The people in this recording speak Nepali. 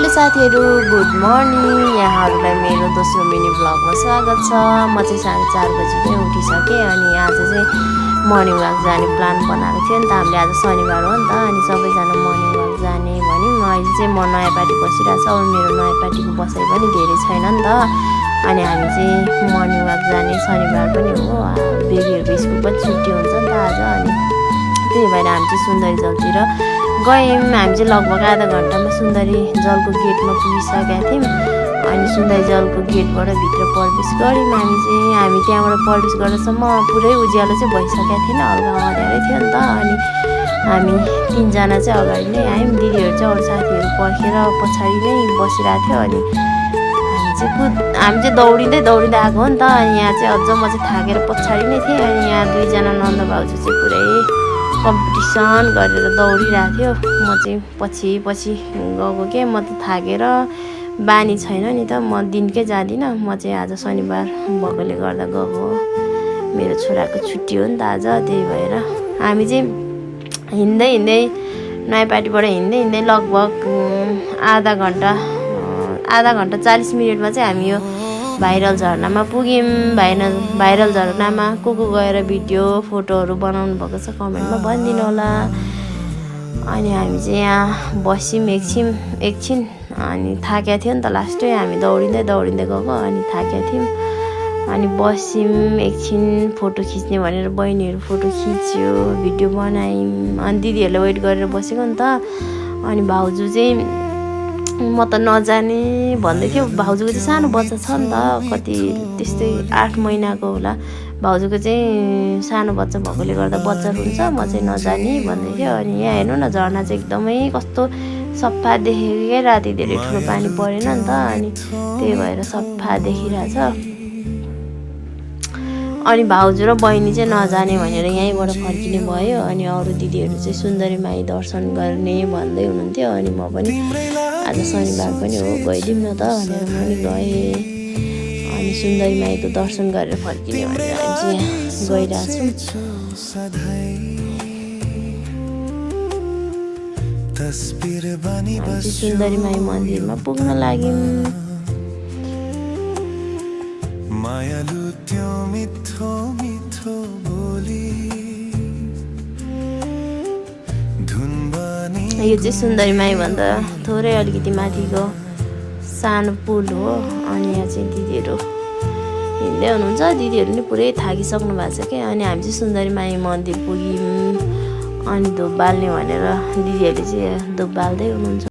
हेलो साथीहरु, गुड मर्निङ। यहाँहरुलाई मेरो दोस्रो मिनी ब्लगमा स्वागत छ। म चाहिँ 4:30 बजे उठिसकेँ अनि आज चाहिँ मर्निङ वाक जाने प्लान बनाएको थियो नि त। हामीले आज शनिबार हो नि त, अनि सबैजना मर्निङ वाक जाने भन्यौँ। अहिले चाहिँ म नयाँ पार्टी बसिरहेको छु। अब मेरो नयाँ पार्टीको बसाइ पनि धेरै छैन नि त, अनि हामी चाहिँ मर्निङ वाक जाने। शनिबार पनि हो, बेबीहरुको स्कुल पनि छुट्टी हुन्छ नि त आज, अनि त्यही भएर हामी चाहिँ सुन्दरी जलतिर गयौँ। हामी चाहिँ लगभग आधा घन्टामा सुन्दरी जलको गेटमा पुगिसकेका थियौँ। अनि सुन्दरी जलको गेटबाट भित्र प्रवेश गऱ्यौँ। हामी त्यहाँबाट प्रवेश गर्दासम्म पुरै उज्यालो चाहिँ भइसकेको थिएन, हल्का अँध्यारै थियो नि त। अनि हामी तीनजना चाहिँ अगाडि नै आयौँ, दिदीहरू चाहिँ अरू साथीहरू पर्खेर पछाडि नै बसिरहेको थियो। अनि हामी चाहिँ दौडिँदै आएको हो नि त। अनि यहाँ चाहिँ अझ म चाहिँ थाकेर पछाडि नै थिएँ। अनि यहाँ दुईजना नन्द भाउजू चाहिँ पुरै कम्पिटिसन गरेर दौडिरहेको थियो। म चाहिँ पछि गएको के, म त थाकेर बानी छैन नि त, म दिनकै जाँदिनँ। म चाहिँ आज शनिबार भएकोले गर्दा गएको हो, मेरो छोराको छुट्टी हो नि त आज, त्यही भएर हामी चाहिँ हिँड्दै नयाँ पार्टीबाट हिँड्दै लगभग आधा घन्टा 40 मिनटमा चाहिँ हामी यो भाइरल झरनामा पुग्यौँ। भाइरल झरनामा को गएर भिडियो फोटोहरू बनाउनु भएको छ कमेन्टमा भनिदिनु होला। अनि हामी चाहिँ यहाँ बस्यौँ एकछिन, अनि थाकेको थियो नि त, लास्टै हामी दौडिँदै गएको, अनि थाकेको थियौँ। अनि बस्यौँ एकछिन, फोटो खिच्ने भनेर बहिनीहरू फोटो खिच्यो, भिडियो बनायौँ। अनि दिदीहरूले वेट गरेर बसेको नि त। अनि भाउजू चाहिँ म त नजाने भन्दै थियो। भाउजूको चाहिँ सानो बच्चा छ नि त, कति त्यस्तै 8 महिनाको होला। भाउजूको चाहिँ सानो बच्चा भएकोले गर्दा बच्चा रुन्छ, म चाहिँ नजाने भन्दै थियो। अनि यहाँ हेर्नु न, झरना चाहिँ एकदमै कस्तो सफा देखेकै, राति धेरै ठुलो पानी परेन नि त, अनि त्यही भएर सफा देखिरहेछ। अनि भाउजू र बहिनी चाहिँ नजाने भनेर यहीँबाट फर्किने भयो। अनि अरू दिदीहरू चाहिँ सुन्दरी माई दर्शन गर्ने भन्दै हुनुहुन्थ्यो। अनि म पनि आज शनिबार पनि हो, गइदिउँ न त भनेर म पनि गएँ। अनि सुन्दरी माईको दर्शन गरेर फर्किने भनेर हामी चाहिँ गइरहेछौँ। सुन्दरी माई मन्दिरमा पुग्न लाग्यौँ। मायालु त्यो मिठो बोली यो चाहिँ सुन्दरी माई भन्दा थोरै अलिकति माथिको सानो पुल हो। अनि यहाँ चाहिँ दिदीहरू हिँड्दै हुनुहुन्छ, दिदीहरू नि पुरै थाकिसक्नु भएको छ क्या। अनि हामी चाहिँ सुन्दरी माई मन्दिर पुग्यौँ। अनि धुप बाल्ने भनेर दिदीहरूले चाहिँ धुप बाल्दै हुनुहुन्छ।